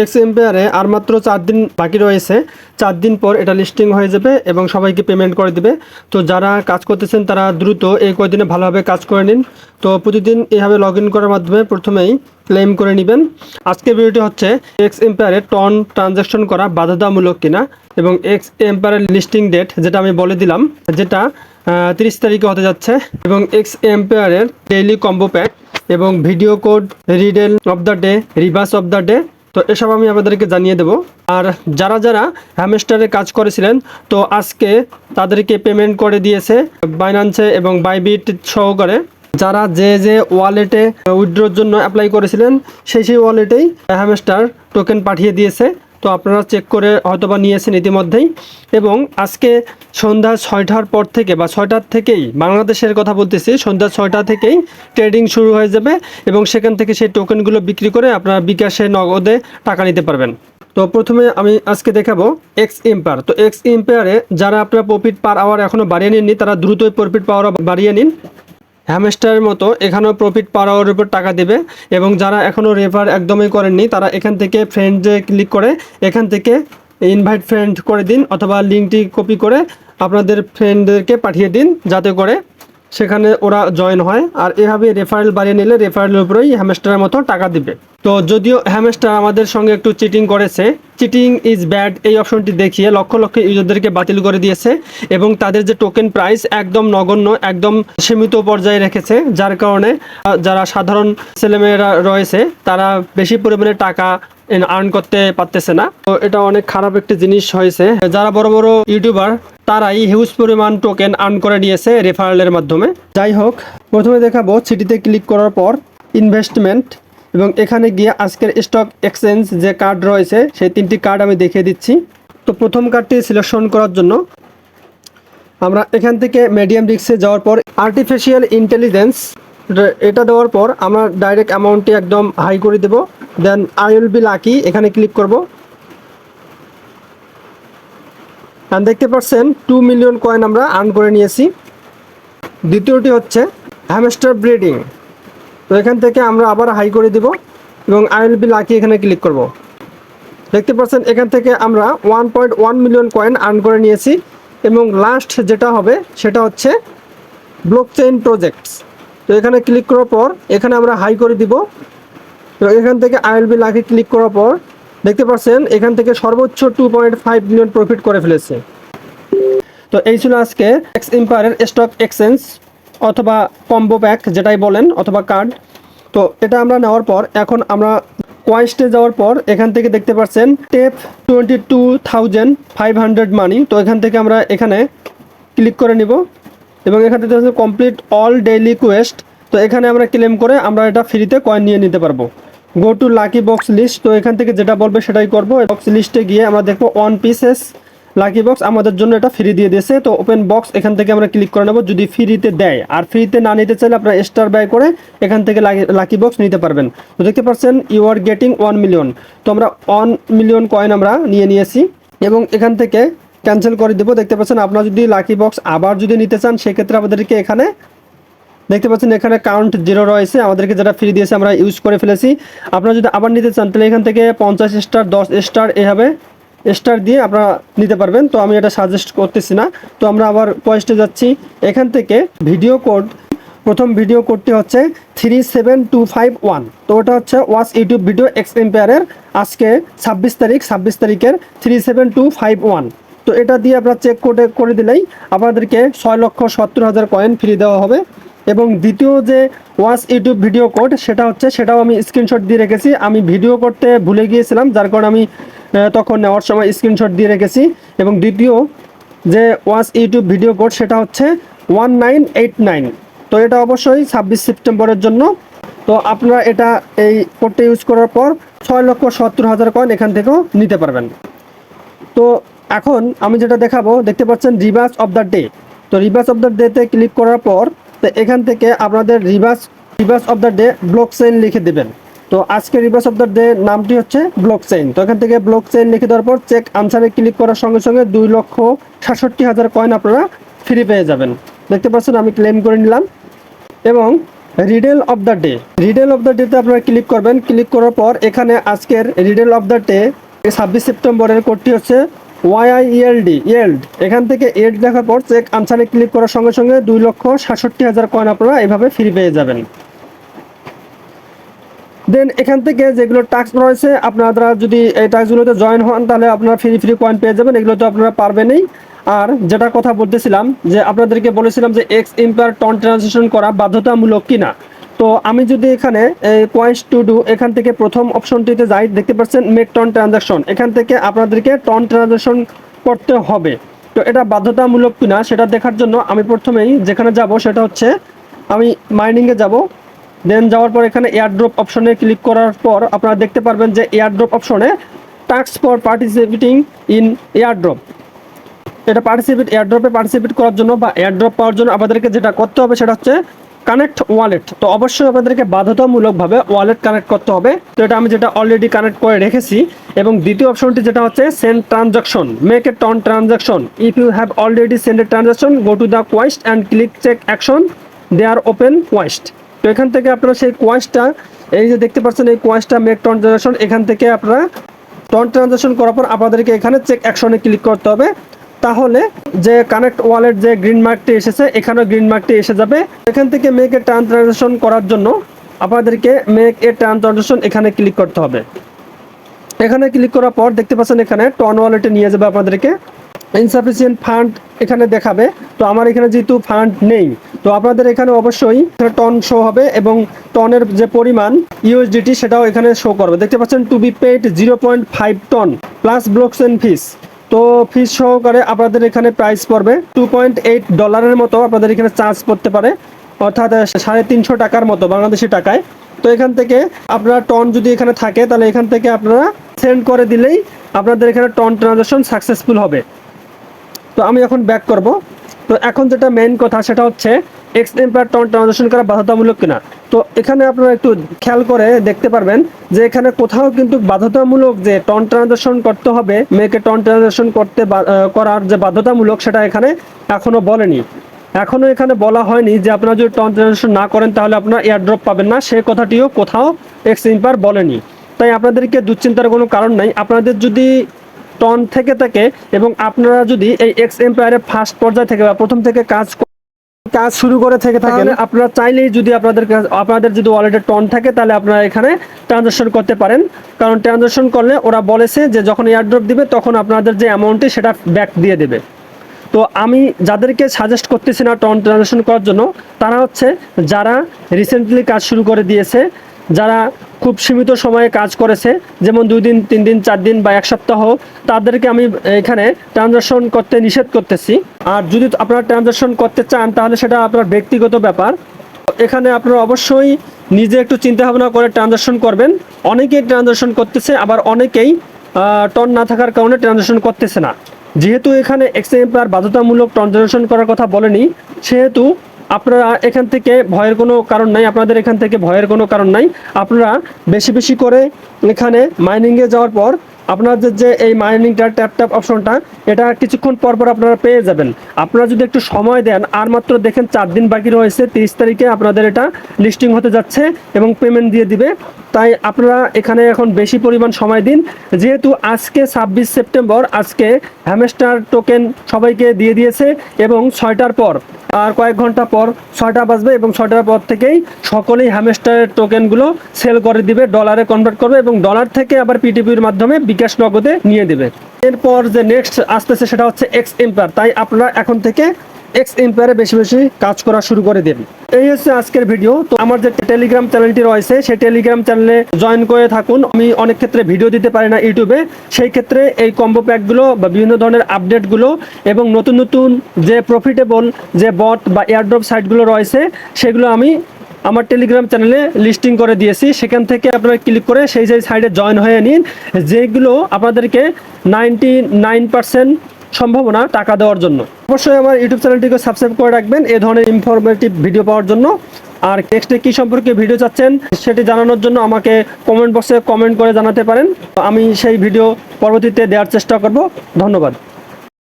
X এম্পায়ারে আর মাত্র 4 দিন বাকি রয়েছে। 4 দিন পর এটা লিস্টিং হয়ে যাবে এবং সবাইকে পেমেন্ট করে দিবে। তো যারা কাজ করতেছেন তারা দ্রুত এই কয়দিনে ভালোভাবে কাজ করে নিন। তো প্রতিদিন এইভাবে লগ ইন করার মাধ্যমে প্রথমেই ক্লেম করে নেবেন। আজকের ভিডিওটি হচ্ছে এক্স এম্পায়ারে টন ট্রানজ্যাকশন করা বাধ্যতামূলক কিনা এবং এক্স এম্পায়ারের লিস্টিং ডেট যেটা আমি বলে দিলাম, যেটা 30 তারিখে হতে যাচ্ছে, এবং এক্স এম্পায়ারের ডেইলি কম্বো প্যাক এবং video code, riddle of the day, rebus of the day. তো এসব আমি আপনাদেরকে জানিয়ে দেব। আর যারা যারা হ্যামস্টারে কাজ করেছিলেন তো আজকে তাদেরকে পেমেন্ট করে দিয়েছে বাইন্যান্সে এবং বাইবিট সহকারে। যারা যে যে ওয়ালেটে উইথড্রোর জন্য অ্যাপ্লাই করেছিলেন সেই ওয়ালেটেই হ্যামস্টার টোকেন পাঠিয়ে দিয়েছে। তো আপনারা চেক করে হয়তোবা নিয়েছেন ইতিমধ্যেই। এবং আজকে সন্ধ্যা 6টার পর থেকে বা 6টার থেকেই, বাংলাদেশের কথা বলতেছি, সন্ধ্যা 6টা থেকেই ট্রেডিং শুরু হয়ে যাবে এবং সেখান থেকে সেই টোকেনগুলো বিক্রি করে আপনারা বিকাশে নগদে টাকা নিতে পারবেন। তো প্রথমে আমি আজকে দেখাবো এক্স এম্পায়ার। তো এক্স এম্পায়ারে যারা আপনারা প্রফিট পার আওয়ার এখনও বাড়িয়ে নিননি তারা দ্রুতই প্রফিট পাওয়ার বাড়িয়ে নিন। হ্যামস্টারের মতো এখানেও প্রফিট পার আওয়ারের উপর টাকা দেবে। এবং যারা এখনও রেফার একদমই করেননি তারা এখান থেকে ফ্রেন্ডে ক্লিক করে এখান থেকে ইনভাইট ফ্রেন্ড করে দিন, অথবা লিঙ্কটি কপি করে আপনাদের ফ্রেন্ডদেরকে পাঠিয়ে দিন যাতে করে সেখানে ওরা জয়েন হয়। আর এভাবে রেফারেল বাড়িয়ে নিলে রেফারেলের উপরেই হ্যামস্টারের মতো টাকা দিবে। তো যদিও হ্যামস্টার আমাদের সঙ্গে একটু চিটিং করেছে, চিটিং ইজ ব্যাড এই অপশনটি দেখিয়ে লক্ষ লক্ষ ইউজারদেরকে বাতিল করে দিয়েছে এবং তাদের যে টোকেন প্রাইস একদম নগণ্য, একদম সীমিত পর্যায়ে রেখেছে, যার কারণে যারা সাধারণ ছেলেমেয়েরা রয়েছে তারা বেশি পরিমাণে টাকা আর্ন করতে পারতেছে না। তো এটা অনেক খারাপ একটি জিনিস হয়েছে। যারা বড় বড় ইউটিউবার তারাই হিউজ পরিমাণ টোকেন আর্ন করে নিয়েছে রেফারেলের মাধ্যমে। যাই হোক, প্রথমে দেখাবো সিটিতে ক্লিক করার পর ইনভেস্টমেন্ট, এবং এখানে গিয়ে আজকের স্টক এক্সচেঞ্জ যে কার্ড রয়েছে সেই 3টি কার্ড আমি দেখিয়ে দিচ্ছি। তো প্রথম কার্ডটি সিলেকশন করার জন্য আমরা এখান থেকে মিডিয়াম রিস্কে যাওয়ার পর আর্টিফিশিয়াল ইন্টেলিজেন্স এটা দেওয়ার পর আমরা ডাইরেক্ট অ্যামাউন্টটি একদম হাই করে দেব। Then I will be lucky এখানে ক্লিক করব। আর দেখতে পাচ্ছেন 2 মিলিয়ন কয়েন আমরা আর্ন করে নিয়েছি। দ্বিতীয়টি হচ্ছে হ্যামস্টার ব্রিডিং। তো এখান থেকে আমরা আবার হাই করে দিব এবং আই উইল বি লাকি এখানে ক্লিক করব। দেখতে পাচ্ছেন এখান থেকে আমরা 1.1 মিলিয়ন কয়েন আর্ন করে নিয়েছি। এবং লাস্ট যেটা হবে সেটা হচ্ছে ব্লকচেইন প্রজেক্টস। তো এখানে ক্লিক করার পর এখানে আমরা হাই করে দিব। তো এখান থেকে I will be lucky click করার পর দেখতে পাচ্ছেন এখান থেকে সর্বোচ্চ 2.5 মিলিয়ন প্রফিট করে ফেলেছে। তো এই ছিল আজকে এক্স এম্পায়ারের স্টক এক্সচেঞ্জ অথবা কম্বো প্যাক যেটাই বলেন, অথবা কার্ড। তো এটা আমরা নেওয়ার পর এখন আমরা কোয়েস্টে যাওয়ার পর এখান থেকে দেখতে পাচ্ছেন টেপ 22,500 মানি। তো এখান থেকে আমরা এখানে ক্লিক করে নিব এবং এখান থেকে হচ্ছে কমপ্লিট অল ডেইলি কোয়েস্ট। তো এখানে আমরা ক্লেম করে আমরা এটা ফ্রিতে কয়েন নিয়ে নিতে পারবো। Go to lucky box list. তো এখান থেকে যেটা বলবে সেটাই করবো। বক্স লিস্টে গিয়ে আমরা দেখবো 1 পিসেস লাকি বক্স আমাদের জন্য এটা ফ্রি দিয়ে দিয়েছে। তো ওপেন বক্স এখান থেকে আমরা ক্লিক করে নেব যদি ফ্রিতে দেয়। আর ফ্রিতে না নিতে চাইলে আপনারা স্টার বাই করে এখান থেকে লাকি বক্স নিতে পারবেন। তো দেখতে পাচ্ছেন ইউ আর গেটিং 1 মিলিয়ন। তো আমরা 1 মিলিয়ন কয়েন আমরা নিয়ে নিয়েছি এবং এখান থেকে ক্যান্সেল করে দেবো। দেখতে পাচ্ছেন আপনারা যদি লাকি বক্স আবার যদি নিতে চান সেক্ষেত্রে আমাদেরকে এখানে দেখতে পাচ্ছেন এখানে কাউন্ট 0 রয়েছে। আমাদেরকে যেটা ফ্রি দিয়েছে আমরা ইউজ করে ফেলেছি। আপনারা যদি আবার নিতে চান তাহলে এখান থেকে 50 স্টার, 10 স্টার এভাবে স্টার দিয়ে আপনারা নিতে পারবেন। তো আমি এটা সাজেস্ট করতেছি না। তো আমরা আবার কোয়েস্টে যাচ্ছি। এখান থেকে ভিডিও কোড, প্রথম ভিডিও কোডটি হচ্ছে 37251। তো ওটা হচ্ছে ওয়াচ ইউটিউব ভিডিও এক্স এম্পায়ারের আজকে 26 তারিখের 37251। তো এটা দিয়ে আপনারা চেক করে দিলেই আপনাদেরকে 6,70,000 কয়েন ফ্রি দেওয়া হবে। এবং দ্বিতীয় যে ওয়াচ ইউটিউব ভিডিও কোড সেটাও আমি স্ক্রিনশট দিয়ে রেখেছি। আমি ভিডিও করতে ভুলে গিয়েছিলাম, যার কারণে আমি তখন নেওয়ার সময় স্ক্রিনশট দিয়ে রেখেছি। এবং দ্বিতীয় যে ওয়াচ ইউটিউব ভিডিও কোড সেটা হচ্ছে 1989। তো এটা অবশ্যই 26 সেপ্টেম্বরের জন্য। তো আপনারা এটা এই কোডটা ইউজ করার পর 6,70,000 কয়েন এখান থেকেও নিতে পারবেন। তো এখন আমি যেটা দেখাবো, দেখতে পাচ্ছেন রিভার্স অফ দ্য ডে। তো রিভার্স অফ দ্য ডেতে ক্লিক করার পর তো এখান থেকে আপনাদের rebus of the day blockchain লিখে দেবেন। তো আজকে রিভার্স অফ দ্য ডে নামটি হচ্ছে ব্লকচেইন। তো এখান থেকে ব্লকচেইন লিখে দেওয়ার পর চেক আনসারে ক্লিক করার সঙ্গে সঙ্গে 2,67,000 কয়েন আপনারা ফ্রি পেয়ে যাবেন। দেখতে পাচ্ছেন আমি ক্লেম করে নিলাম এবং Riedel of the day, Riedel of the ডেতে আপনারা ক্লিক করবেন। ক্লিক করার পর এখানে আজকের রিডেল অফ দ্য ডে 26 সেপ্টেম্বরের কোডটি হচ্ছে YIELD। এখান থেকে এড দেখার পর চেক আনসারে ক্লিক করার সঙ্গে সঙ্গে 2,67,000 কয়েন আপনারা এভাবে ফ্রি পেয়ে যাবেন। দেন এখান থেকে যেগুলো টাস্ক রয়েছে আপনারা যদি এই টাস্কগুলোতে জয়েন হন তাহলে আপনারা ফ্রি কয়েন পেয়ে যাবেন। এগুলো তো আপনারা পারবেনই। আর যেটা কথা বলতেছিলাম যে আপনাদেরকে বলেছিলাম যে এক্স এম্পায়ার টন ট্রানজেকশন করা বাধ্যতামূলক কিনা। তো আমি যদি এখানে কয়েন্স টু ডু এখান থেকে প্রথম অপশনটিতে যাই, দেখতে পাচ্ছেন মেক টন ট্রানজাকশন। এখান থেকে আপনাদেরকে টন ট্রানজাকশন করতে হবে। তো এটা বাধ্যতামূলক কিনা সেটা দেখার জন্য আমি প্রথমেই যেখানে যাব সেটা হচ্ছে আমি মাইনিংয়ে যাব। দেন যাওয়ার পর এখানে এয়ারড্রপ অপশনে ক্লিক করার পর আপনারা দেখতে পারবেন যে এয়ারড্রপ অপশনে task for participating in airdrop, এটা এয়ারড্রপে পার্টিসিপেট করার জন্য বা এয়ারড্রপ পাওয়ার জন্য আমাদেরকে যেটা করতে হবে সেটা হচ্ছে কানেক্ট ওয়ালেট। তো অবশ্যই আপনাদেরকে বাধ্যতামূলকভাবে ওয়ালেট কানেক্ট করতে হবে। তো এটা আমি যেটা অলরেডি কানেক্ট করে রেখেছি। এবং দ্বিতীয় অপশনটি যেটা হচ্ছে send transaction, make a TON transaction. If you have already send a transaction go to the quest and click check action they are open quest. তো এখান থেকে আপনারা সেই কোয়েস্টটা, এই যে দেখতে পাচ্ছেন এই কোয়েস্টটা মেক টন ট্রানজাকশন, এখান থেকে আপনারা টন ট্রানজাকশন করার পর আপনাদেরকে এখানে চেক অ্যাকশনে ক্লিক করতে হবে। তাহলে যে কানেক্ট ওয়ালেট যে গ্রিন মার্কটি এসেছে এখানেও গ্রিন মার্কটি এসে যাবে। এখান থেকে মেক এ ট্রান ট্রানজাকশন করার জন্য আপনাদেরকে মেক এ ট্রান ট্রানজাকশন এখানে ক্লিক করতে হবে। এখানে ক্লিক করার পর দেখতে পাচ্ছেন এখানে টন ওয়ালেটে নিয়ে যাবে আপনাদেরকে। ইনসাফিসিয়েন্ট ফান্ড এখানে দেখাবে। তো আমার এখানে যেহেতু ফান্ড নেই, তো আপনাদের এখানে অবশ্যই টন শো হবে এবং টনের যে পরিমাণ ইউএসডিটি সেটাও এখানে শো করবে। দেখতে পাচ্ছেন to be paid 0.5 ton plus blocks and fees. তো ফিস সহকারে আপনাদের এখানে প্রাইস পড়বে $2.8 মতো আপনাদের এখানে চার্জ পড়তে পারে, অর্থাৎ 350 টাকার মতো বাংলাদেশি টাকায়। তো এখান থেকে আপনারা টন যদি এখানে থাকে তাহলে এখান থেকে আপনারা সেন্ড করে দিলেই আপনাদের এখানে টন ট্রানজাকশন সাকসেসফুল হবে। তো আমি এখন ব্যাক করব। তো এখন যেটা মেইন কথা সেটা হচ্ছে এক্স এম্পায়ার টন ট্রানজাকশন করা বাধ্যতামূলক কিনা। তো এখানে আপনারা একটু খেয়াল করে দেখতে পারবেন যে এখানে কোথাও কিন্তু বাধ্যতামূলক যে টন ট্রানজাকশন করতে হবে, মেকে টন ট্রানজাকশন করার যে বাধ্যতামূলক সেটা এখানে এখনো বলেনি। এখনো এখানে বলা হয়নি যে আপনারা যদি টন ট্রানজাকশন না করেন তাহলে আপনারা এয়ারড্রপ পাবেন না, সে কথাটিও কোথাও এক্স এম্পায়ার বলেনি। তাই আপনাদেরকে দুশ্চিন্তার কোনো কারণ নাই। আপনাদের যদি টন থেকে থাকে এবং আপনারা যদি এই এক্স এম্পায়ারে ফার্স্ট পর্যায়ে থেকে বা প্রথম থেকে কাজ শুরু করে থেকে থাকেন, আপনারা চাইলেই যদি আপনাদের যদি ওয়ালেটে টন থাকে তাহলে আপনারা এখানে ট্রানজাকশন করতে পারেন। কারণ ট্রানজাকশন করলে ওরা বলেছে যে যখন এয়ারড্রপ দিবে তখন আপনাদের যে অ্যামাউন্টটি সেটা ব্যাক দিয়ে দেবে। তো আমি যাদেরকে সাজেস্ট করতেছি না টন ট্রানজাকশন করার জন্য তারা হচ্ছে যারা রিসেন্টলি কাজ শুরু করে দিয়েছে, যারা খুব সীমিত সময়ে কাজ করেছে, যেমন 2 দিন 3 দিন 4 দিন বা 1 সপ্তাহ, তাদেরকে আমি এখানে ট্রানজাকশন করতে নিষেধ করতেছি। আর যদি আপনারা ট্রানজাকশন করতে চান তাহলে সেটা আপনার ব্যক্তিগত ব্যাপার। এখানে আপনারা অবশ্যই নিজে একটু চিন্তা ভাবনা করে ট্রানজাকশন করবেন। অনেকেই ট্রানজাকশন করতেছে, আবার অনেকেই টন না থাকার কারণে ট্রানজাকশন করতেছে না। যেহেতু এখানে এক্স এম্পায়ার বাধ্যতামূলক ট্রানজাকশন করার কথা বলেনি, সেহেতু আপনারা এখান থেকে ভয়ের কোনো কারণ নাই। আপনাদের এখান থেকে ভয়ের কোনো কারণ নাই। আপনারা বেশি বেশি করে এখানে মাইনিংয়ে যাওয়ার পর আপনাদের যে এই মাইনিংটা ট্যাপ অপশনটা এটা কিছুক্ষণ পর পর আপনারা পেয়ে যাবেন। আপনারা যদি একটু সময় দেন, আর মাত্র দেখেন 4 দিন বাকি রয়েছে, 30 তারিখে আপনাদের এটা লিস্টিং হতে যাচ্ছে এবং পেমেন্ট দিয়ে দিবে। তাই আপনারা এখানে এখন বেশি পরিমাণ সময় দিন। যেহেতু আজকে 26 সেপ্টেম্বর, আজকে হ্যামস্টার টোকেন সবাইকে দিয়ে দিয়েছে এবং 6টার পর আর কয়েক ঘন্টা পর 6টা বাজবে এবং 6টার পর থেকেই সকলেই হ্যামস্টারের টোকেনগুলো সেল করে দিবে, ডলারে কনভার্ট করবে এবং ডলার থেকে আবার পিটিপির মাধ্যমে বিকাশ নগদে নিয়ে দেবে। এরপর যে নেক্সট আসতেছে সেটা হচ্ছে এক্স এম্পায়ার। তাই আপনারা এখন থেকে এক্স এম্পায়ারে বেশি বেশি কাজ করা শুরু করে দেন। এই হচ্ছে আজকের ভিডিও। তো আমার যে টেলিগ্রাম চ্যানেলটি রয়েছে সেই টেলিগ্রাম চ্যানেলে জয়েন করে থাকুন। আমি অনেক ক্ষেত্রে ভিডিও দিতে পারি না ইউটিউবে, সেই ক্ষেত্রে এই কম্বো প্যাকগুলো বা বিভিন্ন ধরনের আপডেটগুলো এবং নতুন নতুন যে প্রফিটেবল যে বট বা এয়ারড্রপ সাইটগুলো রয়েছে সেগুলো আমি আমার টেলিগ্রাম চ্যানেলে লিস্টিং করে দিয়েছি। সেখান থেকে আপনারা ক্লিক করে সেই সাইটে জয়েন হয়ে নিন, যেগুলো আপনাদেরকে 99% সম্ভাবনা টাকা দেওয়ার জন্য। অবশ্যই আমার ইউটিউব চ্যানেলটিকে সাবস্ক্রাইব করে রাখবেন এই ধরনের ইনফরমেটিভ ভিডিও পাওয়ার জন্য। আর নেক্সটে কী সম্পর্কে ভিডিও চাচ্ছেন সেটি জানানোর জন্য আমাকে কমেন্ট বক্সে কমেন্ট করে জানাতে পারেন। আমি সেই ভিডিও পরবর্তীতে দেওয়ার চেষ্টা করব। ধন্যবাদ।